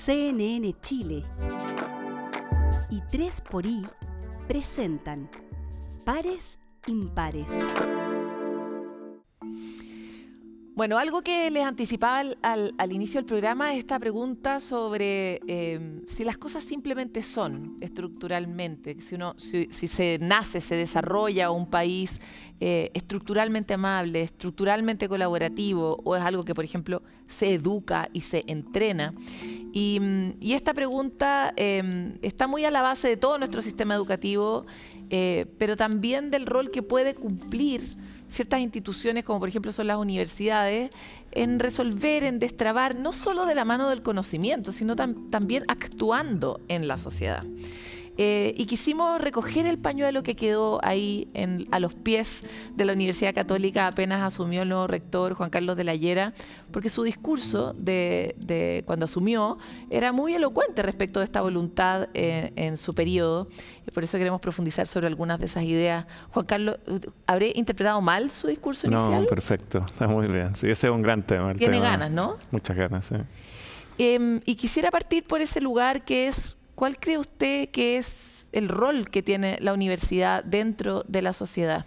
CNN Chile y 3xI presentan Pares Impares. Bueno, algo que les anticipaba al inicio del programa es esta pregunta sobre si las cosas simplemente son estructuralmente, si se nace, se desarrolla un país estructuralmente amable, estructuralmente colaborativo, o es algo que, por ejemplo, se educa y se entrena. Y esta pregunta está muy a la base de todo nuestro sistema educativo, pero también del rol que puede cumplir ciertas instituciones, como por ejemplo son las universidades, en resolver, en destrabar, no solo de la mano del conocimiento, sino también actuando en la sociedad. Y quisimos recoger el pañuelo que quedó ahí a los pies de la Universidad Católica apenas asumió el nuevo rector, Juan Carlos de la Llera, porque su discurso de cuando asumió era muy elocuente respecto de esta voluntad en su periodo. Y por eso queremos profundizar sobre algunas de esas ideas. Juan Carlos, ¿habré interpretado mal su discurso inicial? No, perfecto, está muy bien. Sí, ese es un gran tema. Tiene ganas, ¿no? Muchas ganas, sí. Y quisiera partir por ese lugar que es... ¿Cuál cree usted que es el rol que tiene la universidad dentro de la sociedad?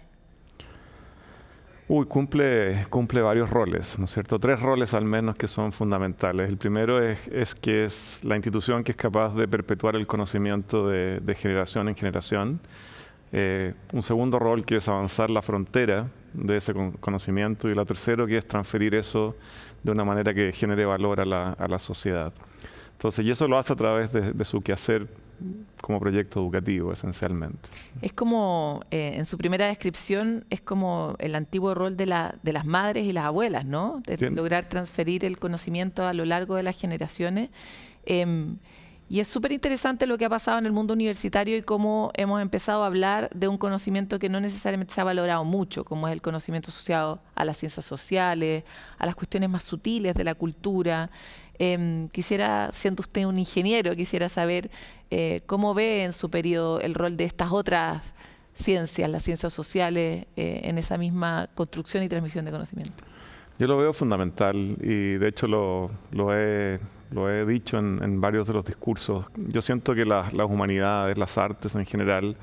Cumple varios roles, ¿no es cierto? 3 roles al menos que son fundamentales. El primero es que es la institución que es capaz de perpetuar el conocimiento de generación en generación. Un segundo rol que es avanzar la frontera de ese conocimiento, y el tercero que es transferir eso de una manera que genere valor a la sociedad. Entonces, y eso lo hace a través de su quehacer como proyecto educativo, esencialmente. Es como, en su primera descripción, es como el antiguo rol de las madres y las abuelas, ¿no? De lograr transferir el conocimiento a lo largo de las generaciones. Y es súper interesante lo que ha pasado en el mundo universitario y cómo hemos empezado a hablar de un conocimiento que no necesariamente se ha valorado mucho, como es el conocimiento asociado a las ciencias sociales, a las cuestiones más sutiles de la cultura. Quisiera, siendo usted un ingeniero, quisiera saber cómo ve en su periodo el rol de estas otras ciencias, las ciencias sociales, en esa misma construcción y transmisión de conocimiento. Yo lo veo fundamental y de hecho lo he dicho en varios de los discursos. Yo siento que las humanidades, las artes en general,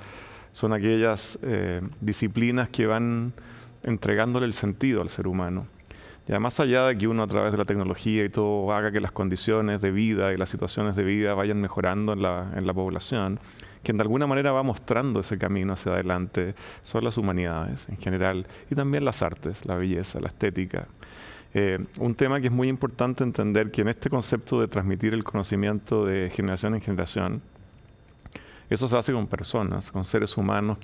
son aquellas disciplinas que van entregándole el sentido al ser humano. Ya más allá de que uno a través de la tecnología y todo haga que las condiciones de vida y las situaciones de vida vayan mejorando en la población, quien de alguna manera va mostrando ese camino hacia adelante son las humanidades en general y también las artes, la belleza, la estética. Un tema que es muy importante entender que en este concepto de transmitir el conocimiento de generación en generación, eso se hace con personas, con seres humanos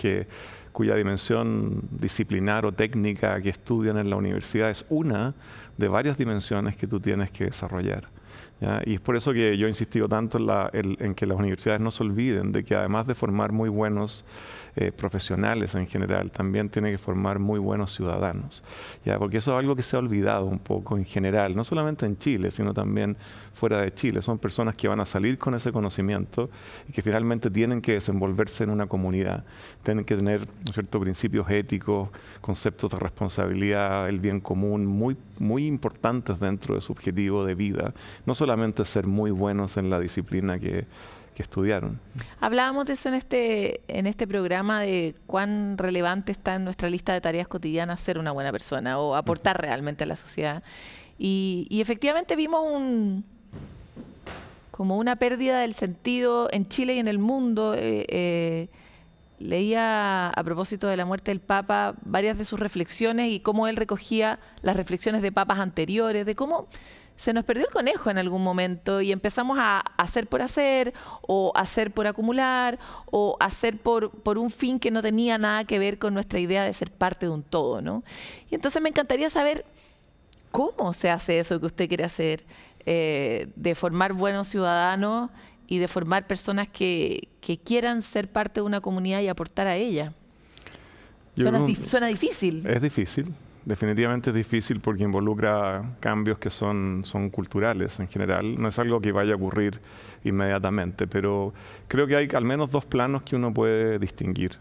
cuya dimensión disciplinar o técnica que estudian en la universidad es una de varias dimensiones que tú tienes que desarrollar, ¿ya? Y es por eso que yo he insistido tanto en que las universidades no se olviden de que además de formar muy buenos profesionales en general, también tiene que formar muy buenos ciudadanos, ¿ya? Porque eso es algo que se ha olvidado un poco en general, no solamente en Chile, sino también fuera de Chile. Son personas que van a salir con ese conocimiento y que finalmente tienen que desenvolverse en una comunidad, tienen que tener, ¿no es cierto?, principios éticos, conceptos de responsabilidad, el bien común, muy importantes dentro de su objetivo de vida, no solamente ser muy buenos en la disciplina que estudiaron. Hablábamos de eso en este programa, de cuán relevante está en nuestra lista de tareas cotidianas ser una buena persona o aportar realmente a la sociedad. Y efectivamente vimos como una pérdida del sentido en Chile y en el mundo. Leía a propósito de la muerte del Papa varias de sus reflexiones y cómo él recogía las reflexiones de papas anteriores, de cómo se nos perdió el conejo en algún momento y empezamos a hacer por hacer, o hacer por acumular, o hacer por un fin que no tenía nada que ver con nuestra idea de ser parte de un todo, ¿no? Y entonces me encantaría saber cómo se hace eso que usted quiere hacer, de formar buenos ciudadanos y de formar personas que quieran ser parte de una comunidad y aportar a ella. Suena difícil. Es difícil. Definitivamente es difícil porque involucra cambios que son culturales en general. No es algo que vaya a ocurrir inmediatamente, pero creo que hay al menos 2 planos que uno puede distinguir.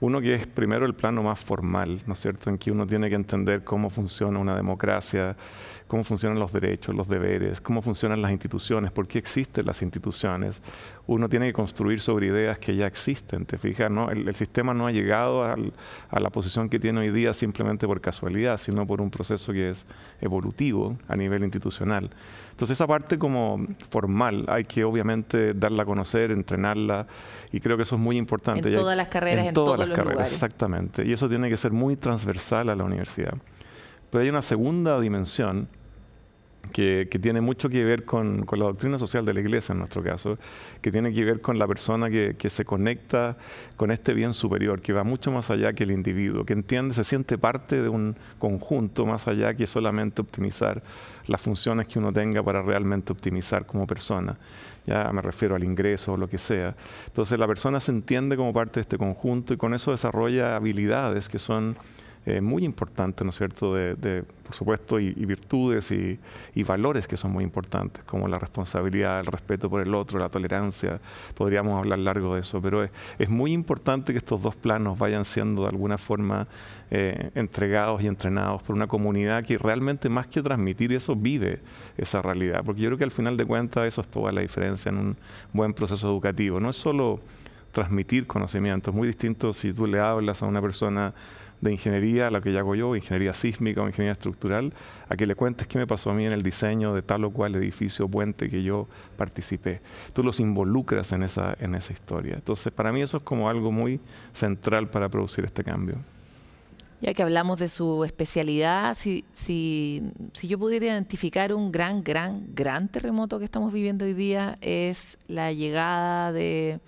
Uno que es primero el plano más formal, ¿no es cierto?, en que uno tiene que entender cómo funciona una democracia, cómo funcionan los derechos, los deberes, cómo funcionan las instituciones, por qué existen las instituciones. Uno tiene que construir sobre ideas que ya existen, ¿te fijas? ¿No? El sistema no ha llegado a la posición que tiene hoy día simplemente por casualidad, sino por un proceso que es evolutivo a nivel institucional. Entonces esa parte como formal hay que obviamente darla a conocer, entrenarla, y creo que eso es muy importante. En todas las carreras, en todos los lugares. Exactamente, y eso tiene que ser muy transversal a la universidad. Pero hay una segunda dimensión que tiene mucho que ver con la doctrina social de la Iglesia, en nuestro caso, que tiene que ver con la persona que se conecta con este bien superior, que va mucho más allá que el individuo, que entiende, se siente parte de un conjunto más allá que solamente optimizar las funciones que uno tenga para realmente optimizar como persona. Ya me refiero al ingreso o lo que sea. Entonces la persona se entiende como parte de este conjunto y con eso desarrolla habilidades que son muy importantes, ¿no es cierto?, por supuesto, y virtudes y valores que son muy importantes, como la responsabilidad, el respeto por el otro, la tolerancia. Podríamos hablar largo de eso, pero es muy importante que estos dos planos vayan siendo de alguna forma entregados y entrenados por una comunidad que realmente, más que transmitir eso, vive esa realidad. Porque yo creo que al final de cuentas eso es toda la diferencia en un buen proceso educativo. No es solo transmitir conocimiento, es muy distinto si tú le hablas a una persona de ingeniería, la que ya hago yo, ingeniería sísmica o ingeniería estructural, a que le cuentes qué me pasó a mí en el diseño de tal o cual edificio o puente que yo participé. Tú los involucras en esa historia. Entonces, para mí eso es como algo muy central para producir este cambio. Ya que hablamos de su especialidad, si yo pudiera identificar un gran terremoto que estamos viviendo hoy día, es la llegada de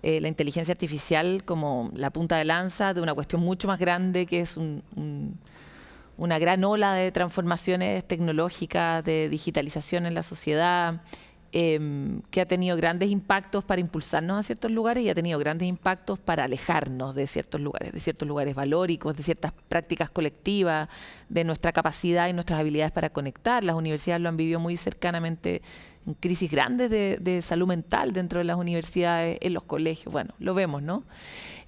la inteligencia artificial como la punta de lanza de una cuestión mucho más grande, que es una gran ola de transformaciones tecnológicas, de digitalización en la sociedad, que ha tenido grandes impactos para impulsarnos a ciertos lugares y ha tenido grandes impactos para alejarnos de ciertos lugares valóricos, de ciertas prácticas colectivas, de nuestra capacidad y nuestras habilidades para conectar. Las universidades lo han vivido muy cercanamente, en crisis grandes de salud mental dentro de las universidades, en los colegios, bueno, lo vemos, ¿no?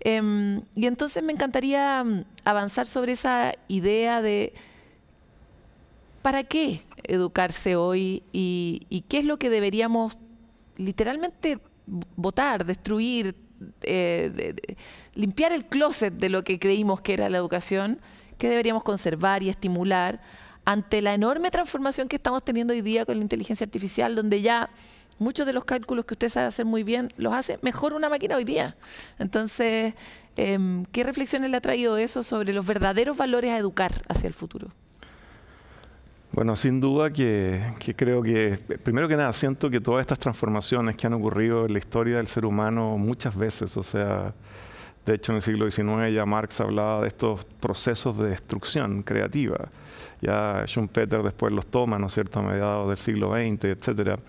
Y entonces me encantaría avanzar sobre esa idea de ¿para qué educarse hoy y qué es lo que deberíamos literalmente botar, destruir, limpiar el closet de lo que creímos que era la educación, qué deberíamos conservar y estimular ante la enorme transformación que estamos teniendo hoy día con la inteligencia artificial, donde ya muchos de los cálculos que usted sabe hacer muy bien los hace mejor una máquina hoy día? Entonces, ¿qué reflexiones le ha traído eso sobre los verdaderos valores a educar hacia el futuro? Bueno, sin duda que creo que, primero que nada, siento que todas estas transformaciones que han ocurrido en la historia del ser humano muchas veces, o sea, de hecho en el siglo XIX ya Marx hablaba de estos procesos de destrucción creativa. Ya Schumpeter después los toma, ¿no es cierto?, a mediados del siglo XX, etcétera.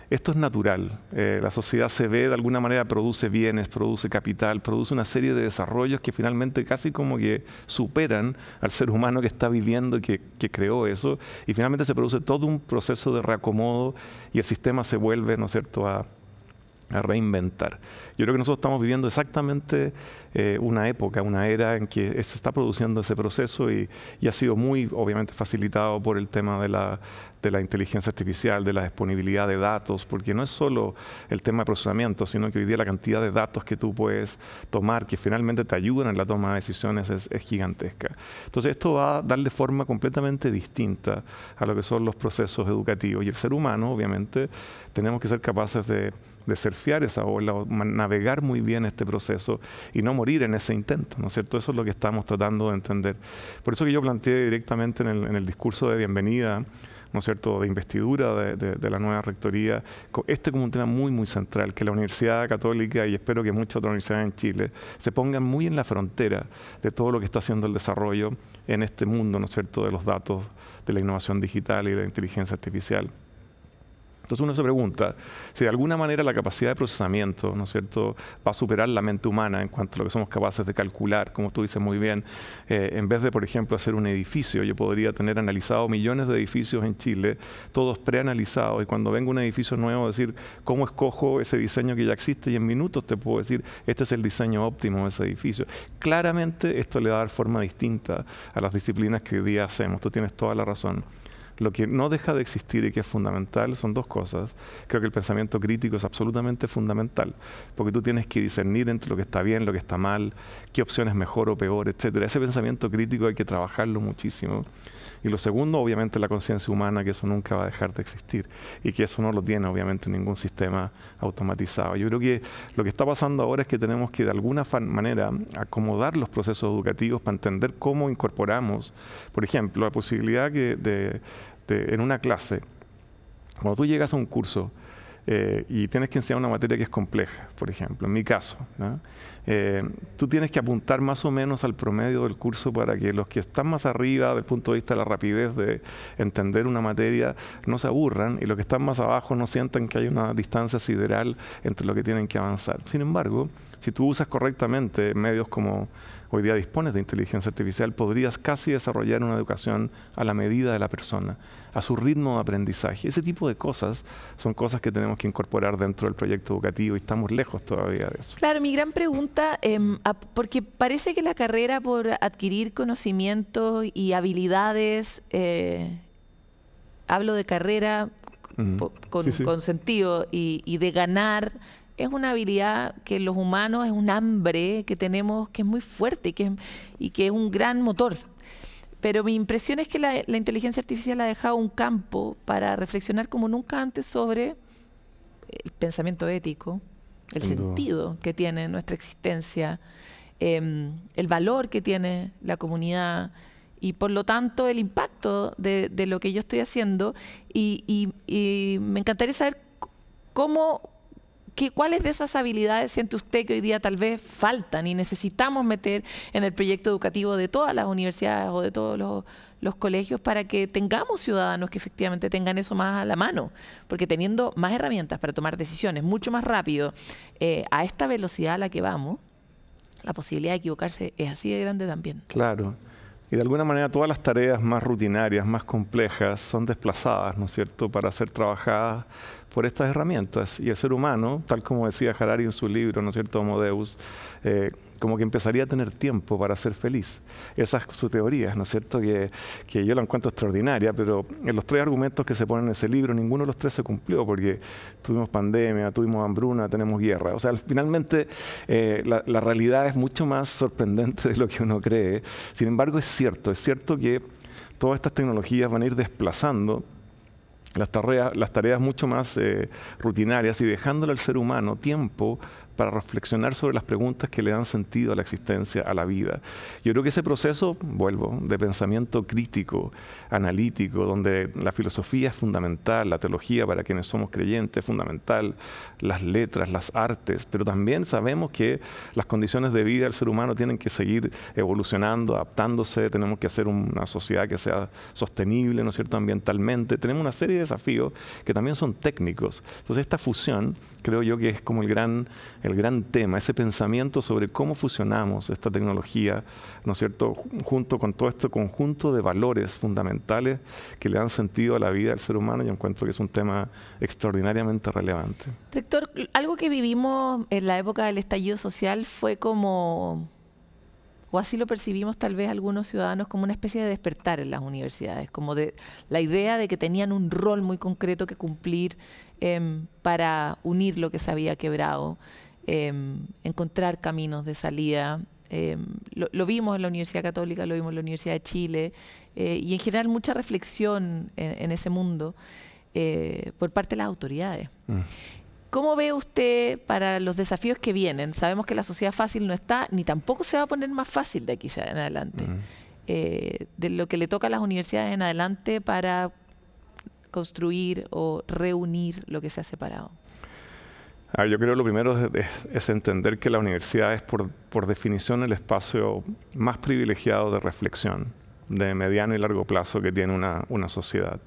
Esto es natural. La sociedad se ve, de alguna manera produce bienes, produce capital, produce una serie de desarrollos que finalmente casi como que superan al ser humano que está viviendo y que creó eso. Y finalmente se produce todo un proceso de reacomodo y el sistema se vuelve, ¿no es cierto?, a reinventar. Yo creo que nosotros estamos viviendo exactamente una época, una era en que se está produciendo ese proceso y ha sido muy, obviamente, facilitado por el tema de la inteligencia artificial, de la disponibilidad de datos, porque no es solo el tema de procesamiento, sino que hoy día la cantidad de datos que tú puedes tomar, que finalmente te ayudan en la toma de decisiones, es gigantesca. Entonces esto va a darle forma completamente distinta a lo que son los procesos educativos. Y el ser humano, obviamente, tenemos que ser capaces de surfear esa ola, o navegar muy bien este proceso y no morir en ese intento, ¿no es cierto? Eso es lo que estamos tratando de entender. Por eso que yo planteé directamente en el discurso de bienvenida, ¿no es cierto?, de investidura de la nueva rectoría, este como un tema muy, muy central, que la Universidad Católica, y espero que muchas otras universidades en Chile, se pongan muy en la frontera de todo lo que está haciendo el desarrollo en este mundo, ¿no es cierto?, de los datos, de la innovación digital y de la inteligencia artificial. Entonces uno se pregunta si de alguna manera la capacidad de procesamiento, ¿no es cierto?, va a superar la mente humana en cuanto a lo que somos capaces de calcular, como tú dices muy bien. En vez de, por ejemplo, hacer un edificio, yo podría tener analizado millones de edificios en Chile, todos preanalizados, y cuando venga un edificio nuevo, decir cómo escojo ese diseño que ya existe, y en minutos te puedo decir, este es el diseño óptimo de ese edificio. Claramente esto le va a dar forma distinta a las disciplinas que hoy día hacemos, tú tienes toda la razón. Lo que no deja de existir y que es fundamental son dos cosas. Creo que el pensamiento crítico es absolutamente fundamental, porque tú tienes que discernir entre lo que está bien, lo que está mal, qué opción es mejor o peor, etcétera. Ese pensamiento crítico hay que trabajarlo muchísimo. Y lo segundo, obviamente, la conciencia humana, que eso nunca va a dejar de existir y que eso no lo tiene, obviamente, ningún sistema automatizado. Yo creo que lo que está pasando ahora es que tenemos que, de alguna manera, acomodar los procesos educativos para entender cómo incorporamos, por ejemplo, la posibilidad que en una clase, cuando tú llegas a un curso y tienes que enseñar una materia que es compleja, por ejemplo, en mi caso, ¿no? Tú tienes que apuntar más o menos al promedio del curso para que los que están más arriba, desde el punto de vista de la rapidez de entender una materia, no se aburran, y los que están más abajo no sientan que hay una distancia sideral entre lo que tienen que avanzar. Sin embargo, si tú usas correctamente medios como hoy día dispones de inteligencia artificial, podrías casi desarrollar una educación a la medida de la persona, a su ritmo de aprendizaje. Ese tipo de cosas son cosas que tenemos que incorporar dentro del proyecto educativo y estamos lejos todavía de eso. Claro, mi gran pregunta, porque parece que la carrera por adquirir conocimientos y habilidades, hablo de carrera con sentido y de ganar, es una habilidad que los humanos, es un hambre que tenemos que es muy fuerte y que es un gran motor. Pero mi impresión es que la inteligencia artificial ha dejado un campo para reflexionar como nunca antes sobre el pensamiento ético, el sentido que tiene nuestra existencia, el valor que tiene la comunidad y por lo tanto el impacto de lo que yo estoy haciendo. Y me encantaría saber ¿cuáles de esas habilidades siente usted que hoy día tal vez faltan y necesitamos meter en el proyecto educativo de todas las universidades o de todos los colegios para que tengamos ciudadanos que efectivamente tengan eso más a la mano? Porque teniendo más herramientas para tomar decisiones mucho más rápido, a esta velocidad a la que vamos, la posibilidad de equivocarse es así de grande también. Claro. Y de alguna manera todas las tareas más rutinarias, más complejas, son desplazadas, ¿no es cierto?, para ser trabajadas por estas herramientas. Y el ser humano, tal como decía Harari en su libro, ¿no es cierto?, Homo Deus, como que empezaría a tener tiempo para ser feliz. Esa es su teoría, ¿no es cierto?, que yo la encuentro extraordinaria, pero en los tres argumentos que se ponen en ese libro, ninguno de los tres se cumplió, porque tuvimos pandemia, tuvimos hambruna, tenemos guerra. O sea, finalmente la realidad es mucho más sorprendente de lo que uno cree. Sin embargo, es cierto que todas estas tecnologías van a ir desplazando las tareas mucho más rutinarias y dejándole al ser humano tiempo para reflexionar sobre las preguntas que le dan sentido a la existencia, a la vida. Yo creo que ese proceso, vuelvo, de pensamiento crítico, analítico, donde la filosofía es fundamental, la teología para quienes somos creyentes es fundamental, las letras, las artes, pero también sabemos que las condiciones de vida del ser humano tienen que seguir evolucionando, adaptándose, tenemos que hacer una sociedad que sea sostenible, ¿no es cierto?, ambientalmente. Tenemos una serie de desafíos que también son técnicos. Entonces esta fusión, creo yo que es como el gran tema, ese pensamiento sobre cómo fusionamos esta tecnología, ¿no es cierto?, junto con todo este conjunto de valores fundamentales que le dan sentido a la vida del ser humano. Yo encuentro que es un tema extraordinariamente relevante. Rector, algo que vivimos en la época del estallido social fue como, o así lo percibimos tal vez algunos ciudadanos, como una especie de despertar en las universidades, como de la idea de que tenían un rol muy concreto que cumplir para unir lo que se había quebrado, encontrar caminos de salida. Lo vimos en la Universidad Católica, lo vimos en la Universidad de Chile, y en general mucha reflexión en ese mundo por parte de las autoridades. ¿Cómo ve usted para los desafíos que vienen? Sabemos que la sociedad fácil no está, ni tampoco se va a poner más fácil de aquí en adelante. De lo que le toca a las universidades en adelante para construir o reunir lo que se ha separado. Yo creo que lo primero es entender que la universidad es por definición el espacio más privilegiado de reflexión, de mediano y largo plazo que tiene una sociedad.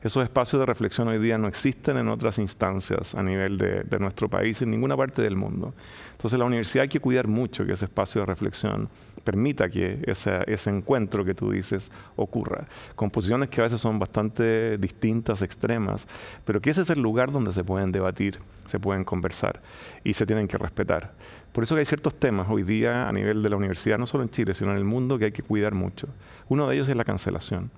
Esos espacios de reflexión hoy día no existen en otras instancias a nivel de nuestro país, en ninguna parte del mundo. Entonces la universidad hay que cuidar mucho que ese espacio de reflexión permita que ese encuentro que tú dices ocurra, con posiciones que a veces son bastante distintas, extremas, pero que ese es el lugar donde se pueden debatir, se pueden conversar y se tienen que respetar. Por eso que hay ciertos temas hoy día a nivel de la universidad, no solo en Chile, sino en el mundo, que hay que cuidar mucho. Uno de ellos es la cancelación.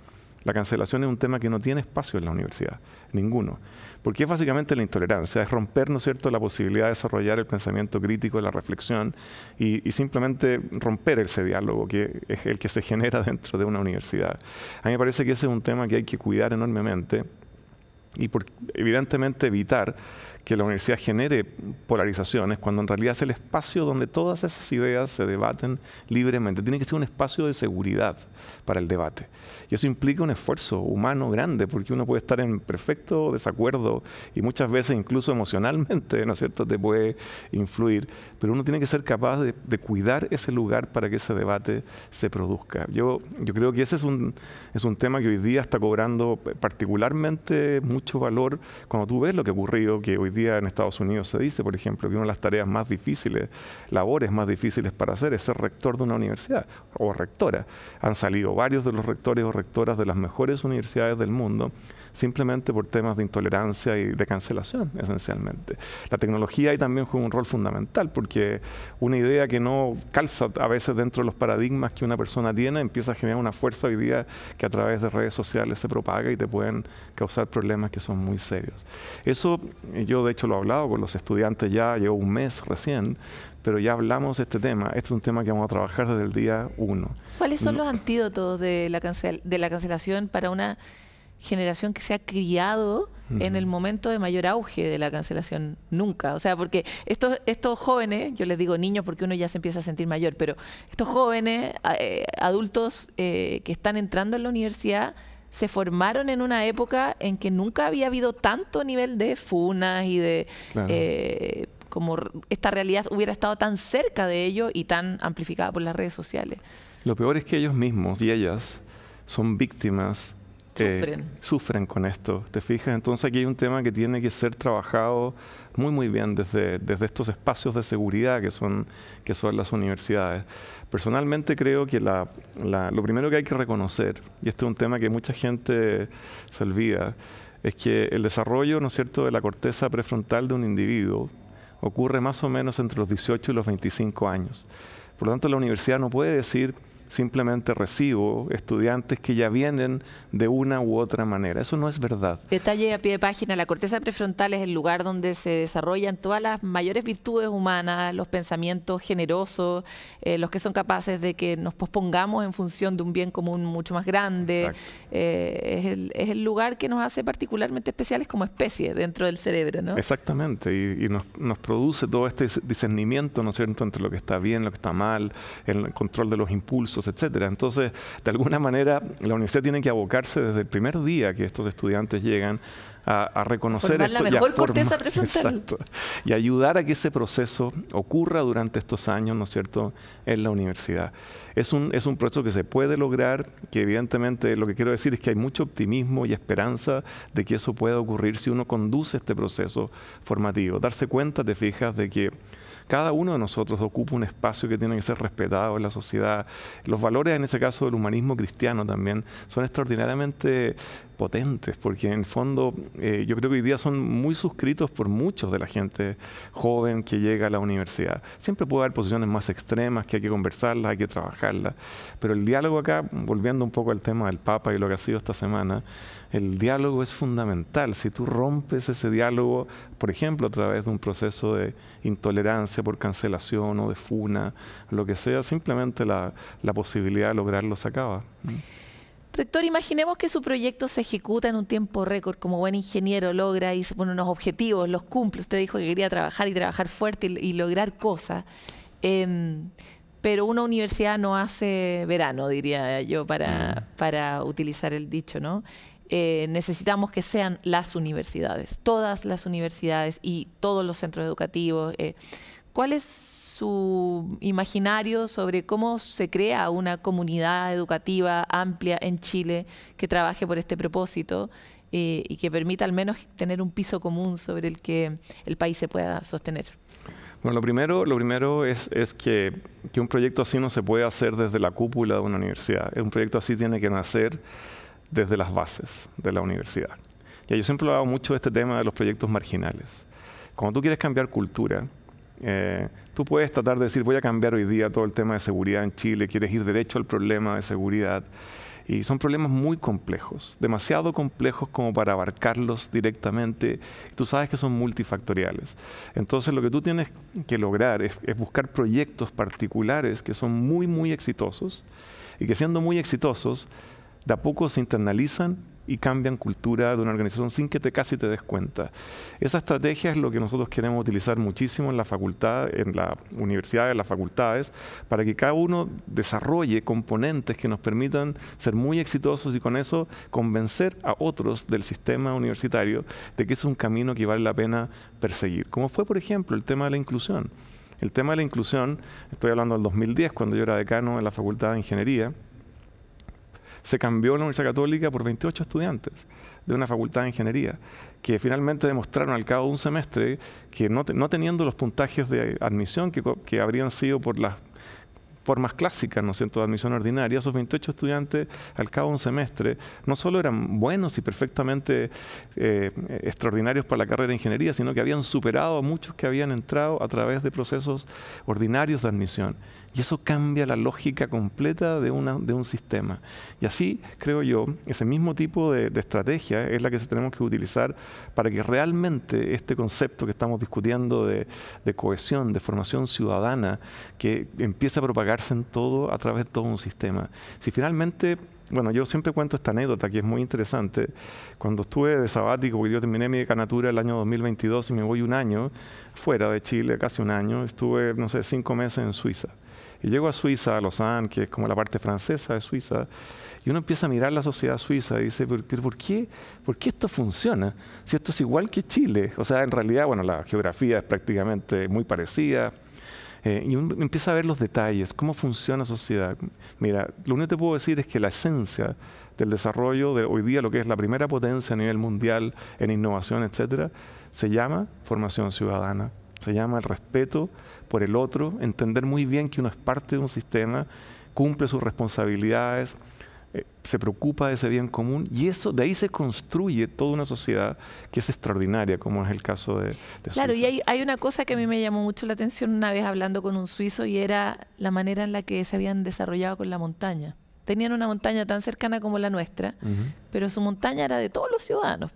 la cancelación es un tema que no tiene espacio en la universidad, ninguno. Porque es básicamente la intolerancia, es romper, ¿no es cierto?, la posibilidad de desarrollar el pensamiento crítico, la reflexión y simplemente romper ese diálogo que es el que se genera dentro de una universidad. A mí me parece que ese es un tema que hay que cuidar enormemente y evidentemente evitar que la universidad genere polarizaciones cuando en realidad es el espacio donde todas esas ideas se debaten libremente. Tiene que ser un espacio de seguridad para el debate. Y eso implica un esfuerzo humano grande, porque uno puede estar en perfecto desacuerdo y muchas veces incluso emocionalmente, ¿no es cierto?, te puede influir, pero uno tiene que ser capaz de cuidar ese lugar para que ese debate se produzca. Yo creo que ese es un tema que hoy día está cobrando particularmente mucho valor cuando tú ves lo que ocurrió, que hoy día en Estados Unidos se dice, por ejemplo, que una de las tareas más difíciles, labores más difíciles para hacer es ser rector de una universidad o rectora. Han salido varios de los rectores o rectoras de las mejores universidades del mundo simplemente por temas de intolerancia y de cancelación, esencialmente. La tecnología ahí también juega un rol fundamental, porque una idea que no calza a veces dentro de los paradigmas que una persona tiene empieza a generar una fuerza hoy día que a través de redes sociales se propaga y te pueden causar problemas que son muy serios. Eso, yo de hecho lo he hablado con los estudiantes ya, llevo un mes recién, pero ya hablamos de este tema. Este es un tema que vamos a trabajar desde el día 1. ¿Cuáles son los antídotos de la cancelación para una generación que se ha criado en el momento de mayor auge de la cancelación? Nunca. O sea, porque estos jóvenes, yo les digo niños porque uno ya se empieza a sentir mayor, pero estos jóvenes, adultos que están entrando en la universidad, se formaron en una época en que nunca había habido tanto nivel de funas y de... Claro. Como esta realidad hubiera estado tan cerca de ellos y tan amplificada por las redes sociales. Lo peor es que ellos mismos y ellas son víctimas. Sufren con esto, ¿te fijas? Entonces aquí hay un tema que tiene que ser trabajado muy bien desde estos espacios de seguridad que son las universidades. Personalmente creo que lo primero que hay que reconocer, y este es un tema que mucha gente se olvida, es que el desarrollo, ¿no es cierto?, de la corteza prefrontal de un individuo ocurre más o menos entre los 18 y los 25 años. Por lo tanto, la universidad no puede decir simplemente recibo estudiantes que ya vienen de una u otra manera. Eso no es verdad. Detalle a pie de página, la corteza prefrontal es el lugar donde se desarrollan todas las mayores virtudes humanas, los pensamientos generosos, los que son capaces de que nos pospongamos en función de un bien común mucho más grande. Es el lugar que nos hace particularmente especiales como especie dentro del cerebro, ¿no? Exactamente, y nos produce todo este discernimiento, ¿no es cierto?, entre lo que está bien, lo que está mal, el control de los impulsos, etcétera. Entonces, de alguna manera, la universidad tiene que abocarse desde el primer día que estos estudiantes llegan a reconocer esto. La mejor corteza prefrontal. Exacto. Y ayudar a que ese proceso ocurra durante estos años, ¿no es cierto?, en la universidad. Es un proceso que se puede lograr, que evidentemente lo que quiero decir es que hay mucho optimismo y esperanza de que eso pueda ocurrir si uno conduce este proceso formativo. Darse cuenta, te fijas, de que cada uno de nosotros ocupa un espacio que tiene que ser respetado en la sociedad. Los valores, en ese caso del humanismo cristiano también, son extraordinariamente potentes, porque en el fondo yo creo que hoy día son muy suscritos por muchos de la gente joven que llega a la universidad. Siempre puede haber posiciones más extremas que hay que conversarlas, hay que trabajarlas, pero el diálogo acá, volviendo un poco al tema del Papa y lo que ha sido esta semana, el diálogo es fundamental. Si tú rompes ese diálogo, por ejemplo, a través de un proceso de intolerancia por cancelación o de funa, lo que sea, simplemente la posibilidad de lograrlo se acaba. Rector, imaginemos que su proyecto se ejecuta en un tiempo récord, como buen ingeniero logra y se pone unos objetivos, los cumple. Usted dijo que quería trabajar y trabajar fuerte y lograr cosas. Pero una universidad no hace verano, diría yo, para utilizar el dicho, ¿no? Necesitamos que sean las universidades, todas las universidades y todos los centros educativos. ¿Cuál es su imaginario sobre cómo se crea una comunidad educativa amplia en Chile que trabaje por este propósito y que permita al menos tener un piso común sobre el que el país se pueda sostener? Bueno, lo primero es que un proyecto así no se puede hacer desde la cúpula de una universidad. Un proyecto así tiene que nacer desde las bases de la universidad. Y yo siempre he hablado mucho de este tema de los proyectos marginales. Cuando tú quieres cambiar cultura, tú puedes tratar de decir, voy a cambiar hoy día todo el tema de seguridad en Chile, quieres ir derecho al problema de seguridad. Y son problemas muy complejos, demasiado complejos como para abarcarlos directamente. Tú sabes que son multifactoriales. Entonces lo que tú tienes que lograr es buscar proyectos particulares que son muy, muy exitosos y que siendo muy exitosos, de a poco se internalizan y cambian cultura de una organización sin que casi te des cuenta. Esa estrategia es lo que nosotros queremos utilizar muchísimo en la facultad, en la universidad, en las facultades, para que cada uno desarrolle componentes que nos permitan ser muy exitosos y con eso convencer a otros del sistema universitario de que es un camino que vale la pena perseguir. Como fue, por ejemplo, el tema de la inclusión. El tema de la inclusión, estoy hablando del 2010, cuando yo era decano en la Facultad de Ingeniería, se cambió la Universidad Católica por 28 estudiantes de una facultad de ingeniería, que finalmente demostraron al cabo de un semestre que no teniendo los puntajes de admisión que habrían sido por las formas clásicas, ¿no es cierto?, de admisión ordinaria, esos 28 estudiantes al cabo de un semestre no solo eran buenos y perfectamente extraordinarios para la carrera de ingeniería, sino que habían superado a muchos que habían entrado a través de procesos ordinarios de admisión. Y eso cambia la lógica completa de un sistema. Y así, creo yo, ese mismo tipo de estrategia es la que tenemos que utilizar para que realmente este concepto que estamos discutiendo de cohesión, de formación ciudadana, que empiece a propagarse en todo, a través de todo un sistema. Si finalmente, bueno, yo siempre cuento esta anécdota que es muy interesante. Cuando estuve de sabático, porque yo terminé mi decanatura el año 2022 y me voy un año fuera de Chile, casi un año, estuve, no sé, 5 meses en Suiza. Y llego a Suiza, a Lausanne, que es como la parte francesa de Suiza, y uno empieza a mirar la sociedad suiza y dice, ¿pero por qué esto funciona? Si esto es igual que Chile. O sea, en realidad, bueno, la geografía es prácticamente muy parecida. Y uno empieza a ver los detalles, cómo funciona la sociedad. Mira, lo único que te puedo decir es que la esencia del desarrollo de hoy día, lo que es la primera potencia a nivel mundial en innovación, etcétera, se llama formación ciudadana. Se llama el respeto por el otro, entender muy bien que uno es parte de un sistema, cumple sus responsabilidades, se preocupa de ese bien común y eso, de ahí se construye toda una sociedad que es extraordinaria, como es el caso de Suiza. Claro, y hay una cosa que a mí me llamó mucho la atención una vez hablando con un suizo y era la manera en la que se habían desarrollado con la montaña. Tenían una montaña tan cercana como la nuestra, pero su montaña era de todos los ciudadanos.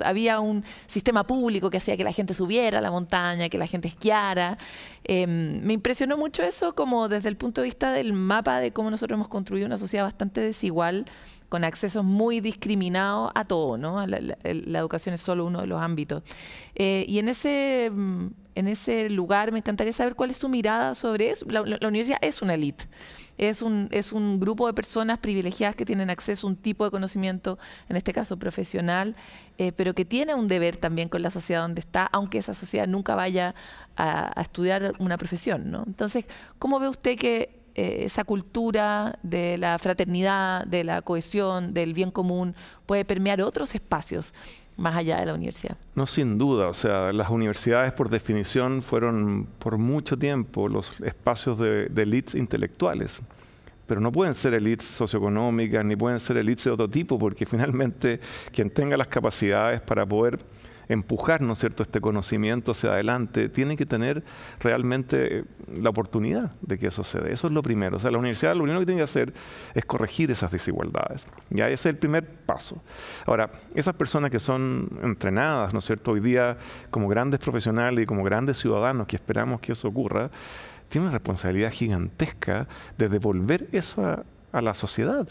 Había un sistema público que hacía que la gente subiera a la montaña, que la gente esquiara. Me impresionó mucho eso como desde el punto de vista del mapa de cómo nosotros hemos construido una sociedad bastante desigual, con accesos muy discriminados a todo, ¿no? La educación es solo uno de los ámbitos. Y en ese lugar me encantaría saber cuál es su mirada sobre eso. La universidad es una élite. Es un grupo de personas privilegiadas que tienen acceso a un tipo de conocimiento, en este caso profesional, pero que tiene un deber también con la sociedad donde está, aunque esa sociedad nunca vaya a estudiar una profesión, ¿no? Entonces, ¿cómo ve usted que esa cultura de la fraternidad, de la cohesión, del bien común, puede permear otros espacios más allá de la universidad? No, sin duda. O sea, las universidades por definición fueron por mucho tiempo los espacios de élites intelectuales. Pero no pueden ser élites socioeconómicas, ni pueden ser élites de otro tipo, porque finalmente quien tenga las capacidades para poder empujar, ¿no es cierto?, este conocimiento hacia adelante, tiene que tener realmente la oportunidad de que eso se dé. Eso es lo primero. O sea, la universidad lo primero que tiene que hacer es corregir esas desigualdades. Ya ese es el primer paso. Ahora, esas personas que son entrenadas, ¿no es cierto?, hoy día como grandes profesionales y como grandes ciudadanos que esperamos que eso ocurra, tienen una responsabilidad gigantesca de devolver eso a la sociedad.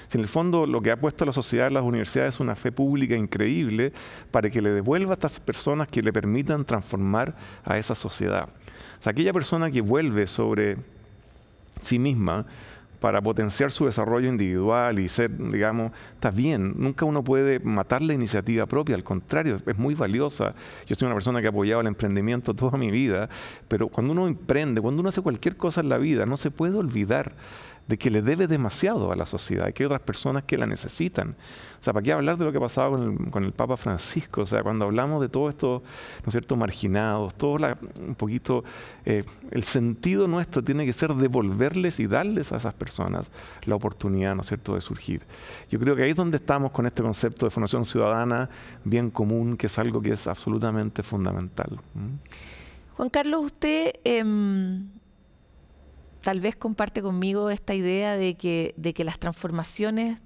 Si en el fondo lo que ha puesto la sociedad en las universidades es una fe pública increíble para que le devuelva a estas personas que le permitan transformar a esa sociedad. O sea, aquella persona que vuelve sobre sí misma para potenciar su desarrollo individual y ser, digamos, está bien. Nunca uno puede matar la iniciativa propia, al contrario, es muy valiosa. Yo soy una persona que ha apoyado el emprendimiento toda mi vida, pero cuando uno emprende, cuando uno hace cualquier cosa en la vida, no se puede olvidar de que le debe demasiado a la sociedad y que hay otras personas que la necesitan. O sea, ¿para qué hablar de lo que ha pasado con el Papa Francisco? O sea, cuando hablamos de todo esto, ¿no es cierto?, marginados, un poquito, el sentido nuestro tiene que ser devolverles y darles a esas personas la oportunidad, ¿no es cierto?, de surgir. Yo creo que ahí es donde estamos con este concepto de formación ciudadana, bien común, que es algo que es absolutamente fundamental. Juan Carlos, usted tal vez comparte conmigo esta idea de que las transformaciones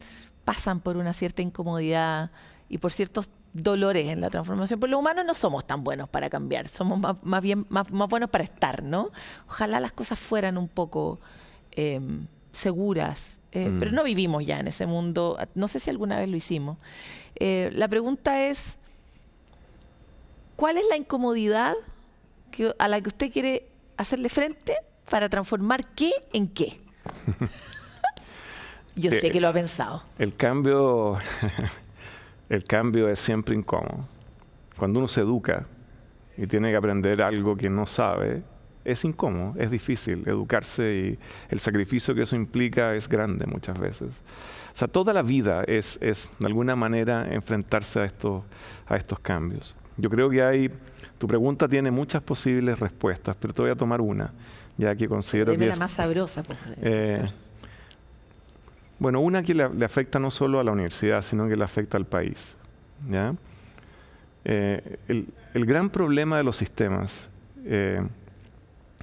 pasan por una cierta incomodidad y por ciertos dolores en la transformación. Por los humanos no somos tan buenos para cambiar, somos más bien más buenos para estar, ¿no? Ojalá las cosas fueran un poco seguras, pero no vivimos ya en ese mundo. No sé si alguna vez lo hicimos. La pregunta es, ¿cuál es la incomodidad a la que usted quiere hacerle frente para transformar qué en qué? Yo sé que lo ha pensado. El cambio es siempre incómodo. Cuando uno se educa y tiene que aprender algo que no sabe, es incómodo, es difícil educarse y el sacrificio que eso implica es grande muchas veces. O sea, toda la vida es de alguna manera enfrentarse a estos cambios. Yo creo que tu pregunta tiene muchas posibles respuestas, pero te voy a tomar una, ya que considero que es la más sabrosa. Bueno, una que le afecta no solo a la universidad, sino que le afecta al país, ¿ya? El gran problema de los sistemas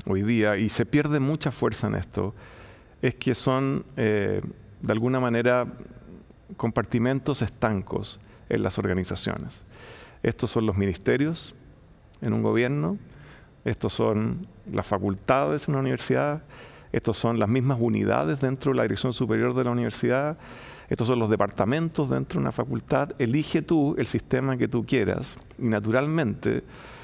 hoy día, y se pierde mucha fuerza en esto, es que son, de alguna manera, compartimentos estancos en las organizaciones. Estos son los ministerios en un gobierno, estos son las facultades en una universidad, estos son las mismas unidades dentro de la dirección superior de la universidad, estos son los departamentos dentro de una facultad. Elige tú el sistema que tú quieras y naturalmente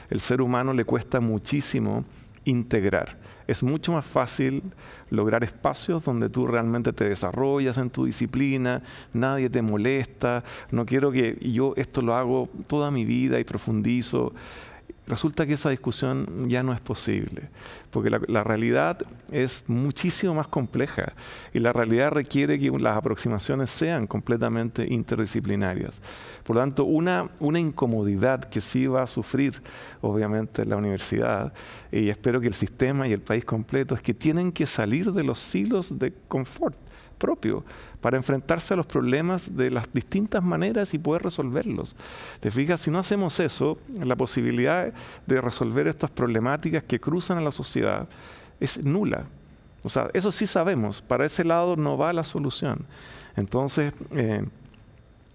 el ser humano le cuesta muchísimo integrar. Es mucho más fácil lograr espacios donde tú realmente te desarrollas en tu disciplina, nadie te molesta, no quiero que yo esto lo hago toda mi vida y profundizo. Resulta que esa discusión ya no es posible, porque la realidad es muchísimo más compleja y la realidad requiere que las aproximaciones sean completamente interdisciplinarias. Por lo tanto, una incomodidad que sí va a sufrir, obviamente, la universidad, y espero que el sistema y el país completo, es que tienen que salir de los silos de confort propio para enfrentarse a los problemas de las distintas maneras y poder resolverlos. ¿Te fijas? Si no hacemos eso, la posibilidad de resolver estas problemáticas que cruzan a la sociedad es nula. O sea, eso sí sabemos, para ese lado no va la solución. Entonces,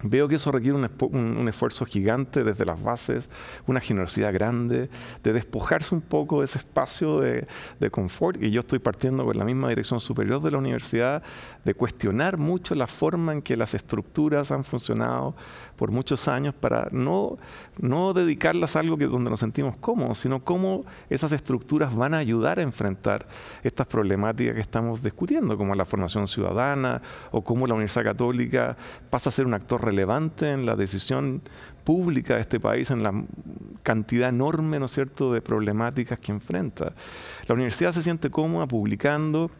veo que eso requiere un esfuerzo gigante desde las bases, una generosidad grande, de despojarse un poco de ese espacio de confort. Y yo estoy partiendo con la misma dirección superior de la universidad, de cuestionar mucho la forma en que las estructuras han funcionado por muchos años para no dedicarlas a algo donde nos sentimos cómodos, sino cómo esas estructuras van a ayudar a enfrentar estas problemáticas que estamos discutiendo, como la formación ciudadana o cómo la Universidad Católica pasa a ser un actor relevante en la decisión pública de este país, en la cantidad enorme, ¿no es cierto?, de problemáticas que enfrenta. La universidad se siente cómoda publicando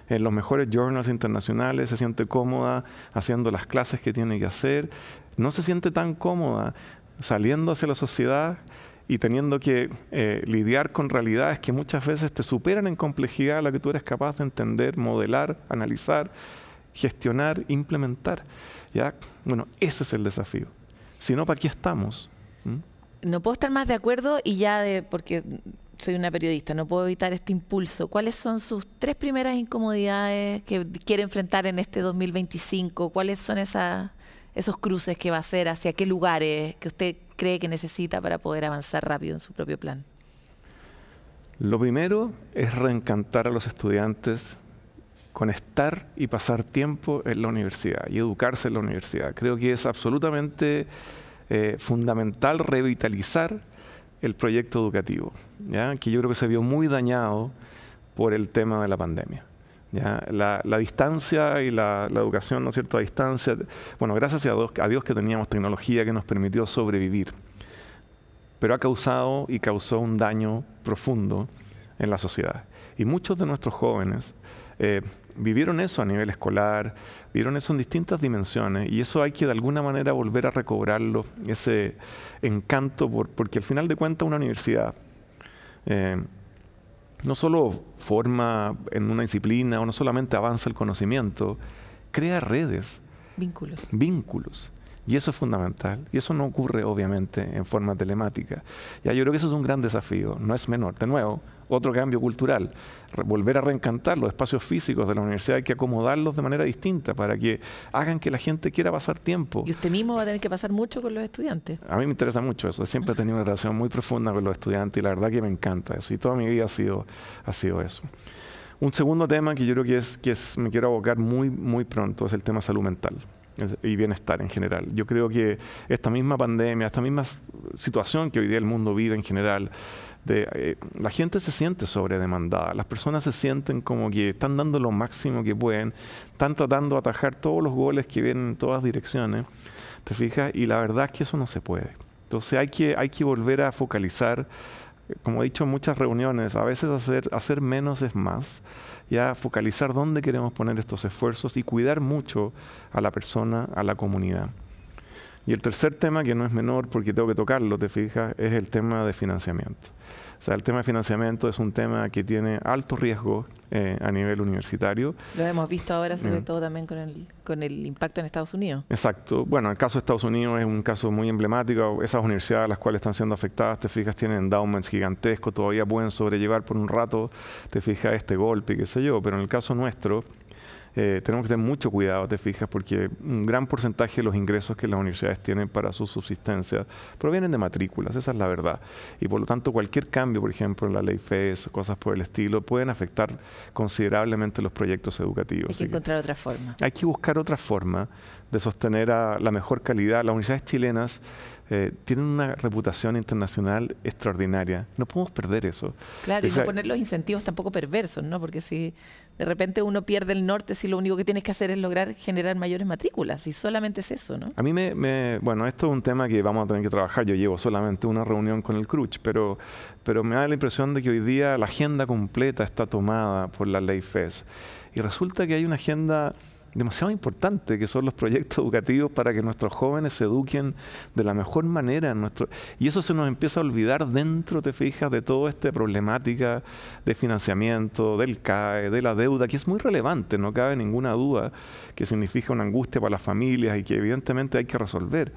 en los mejores journals internacionales, se siente cómoda haciendo las clases que tiene que hacer, no se siente tan cómoda saliendo hacia la sociedad y teniendo que lidiar con realidades que muchas veces te superan en complejidad a la que tú eres capaz de entender, modelar, analizar, gestionar, implementar. ¿Ya? Bueno, ese es el desafío. Si no, ¿para qué estamos? No puedo estar más de acuerdo y porque soy una periodista, no puedo evitar este impulso. ¿Cuáles son sus 3 primeras incomodidades que quiere enfrentar en este 2025? ¿Cuáles son esos cruces que va a hacer? ¿Hacia qué lugares que usted cree que necesita para poder avanzar rápido en su propio plan? Lo primero es reencantar a los estudiantes con estar y pasar tiempo en la universidad y educarse en la universidad. Creo que es absolutamente fundamental revitalizar el proyecto educativo, ¿ya? Que yo creo que se vio muy dañado por el tema de la pandemia. ¿Ya? La distancia y la educación, ¿no es cierto?, a distancia. Bueno, gracias a Dios que teníamos tecnología que nos permitió sobrevivir, pero ha causado y causó un daño profundo en la sociedad. Y muchos de nuestros jóvenes vivieron eso a nivel escolar, vivieron eso en distintas dimensiones, y eso hay que de alguna manera volver a recobrarlo, ese encanto, porque al final de cuentas una universidad no solo forma en una disciplina o no solamente avanza el conocimiento, crea redes. Vínculos. Vínculos. Y eso es fundamental. Y eso no ocurre, obviamente, en forma telemática. Ya, yo creo que eso es un gran desafío, no es menor. De nuevo, otro cambio cultural. Volver a reencantar los espacios físicos de la universidad, hay que acomodarlos de manera distinta para que hagan que la gente quiera pasar tiempo. Y usted mismo va a tener que pasar mucho con los estudiantes. A mí me interesa mucho eso. Siempre he tenido una relación muy profunda con los estudiantes y la verdad que me encanta eso. Y toda mi vida ha sido eso. Un segundo tema que yo creo que me quiero abocar muy pronto es el tema salud mental y bienestar en general. Yo creo que esta misma pandemia, esta misma situación que hoy día el mundo vive en general, la gente se siente sobredemandada, las personas se sienten como que están dando lo máximo que pueden, están tratando de atajar todos los goles que vienen en todas direcciones, ¿te fijas? Y la verdad es que eso no se puede. Entonces hay que volver a focalizar, como he dicho en muchas reuniones, a veces hacer menos es más, ya focalizar dónde queremos poner estos esfuerzos y cuidar mucho a la persona, a la comunidad. Y el tercer tema, que no es menor porque tengo que tocarlo, te fijas, es el tema de financiamiento. O sea, el tema de financiamiento es un tema que tiene alto riesgo a nivel universitario. Lo hemos visto ahora, sobre todo también con el impacto en Estados Unidos. Exacto. Bueno, el caso de Estados Unidos es un caso muy emblemático. Esas universidades las cuales están siendo afectadas, te fijas, tienen endowments gigantescos, todavía pueden sobrellevar por un rato, te fijas, este golpe, qué sé yo. Pero en el caso nuestro, tenemos que tener mucho cuidado, te fijas, porque un gran porcentaje de los ingresos que las universidades tienen para su subsistencia provienen de matrículas, esa es la verdad. Y por lo tanto, cualquier cambio, por ejemplo, en la ley FES, cosas por el estilo, pueden afectar considerablemente los proyectos educativos. Hay que encontrar otra forma. Hay que buscar otra forma de sostener la mejor calidad. Las universidades chilenas tienen una reputación internacional extraordinaria. No podemos perder eso. Claro, y no poner los incentivos tampoco perversos, ¿no? Porque si de repente uno pierde el norte, si lo único que tienes que hacer es lograr generar mayores matrículas, y solamente es eso, ¿no? A mí bueno, esto es un tema que vamos a tener que trabajar. Yo llevo solamente una reunión con el CRUCH, pero me da la impresión de que hoy día la agenda completa está tomada por la ley FES. Y resulta que hay una agenda demasiado importante, que son los proyectos educativos para que nuestros jóvenes se eduquen de la mejor manera. Y eso se nos empieza a olvidar dentro, te fijas, de toda esta problemática de financiamiento, del CAE, de la deuda, que es muy relevante, no cabe ninguna duda, que significa una angustia para las familias y que evidentemente hay que resolver.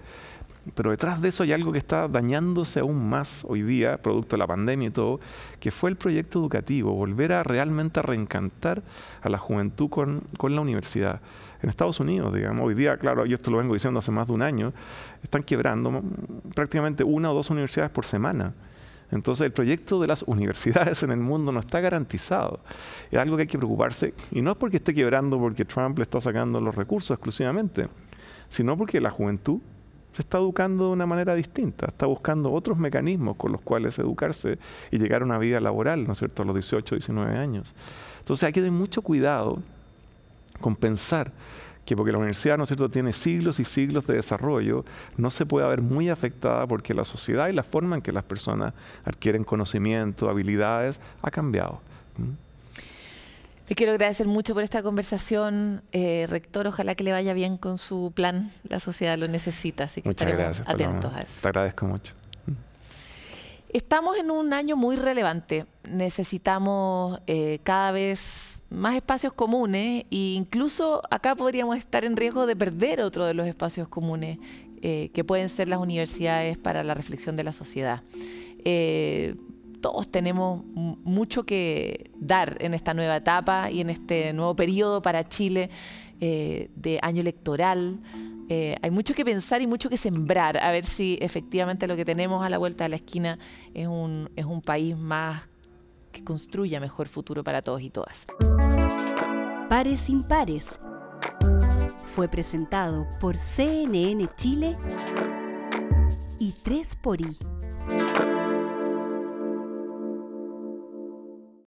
Pero detrás de eso hay algo que está dañándose aún más hoy día, producto de la pandemia y todo, que fue el proyecto educativo, volver a realmente a reencantar a la juventud con la universidad. En Estados Unidos, digamos, hoy día, claro, yo esto lo vengo diciendo hace más de un año, están quebrando prácticamente 1 o 2 universidades por semana. Entonces el proyecto de las universidades en el mundo no está garantizado. Es algo que hay que preocuparse, y no es porque esté quebrando porque Trump le está sacando los recursos exclusivamente, sino porque la juventud se está educando de una manera distinta, está buscando otros mecanismos con los cuales educarse y llegar a una vida laboral, ¿no es cierto?, a los 18, 19 años. Entonces hay que tener mucho cuidado con pensar que porque la universidad, ¿no es cierto?, tiene siglos y siglos de desarrollo, no se puede ver muy afectada porque la sociedad y la forma en que las personas adquieren conocimiento, habilidades, ha cambiado. Le quiero agradecer mucho por esta conversación, rector. Ojalá que le vaya bien con su plan. La sociedad lo necesita, así que estaremos atentos a eso. Te agradezco mucho. Estamos en un año muy relevante. Necesitamos cada vez más espacios comunes e incluso acá podríamos estar en riesgo de perder otro de los espacios comunes que pueden ser las universidades para la reflexión de la sociedad. Todos tenemos mucho que dar en esta nueva etapa y en este nuevo periodo para Chile de año electoral. Hay mucho que pensar y mucho que sembrar, a ver si efectivamente lo que tenemos a la vuelta de la esquina es un país más que construya mejor futuro para todos y todas. Pares Impares fue presentado por CNN Chile y 3xI.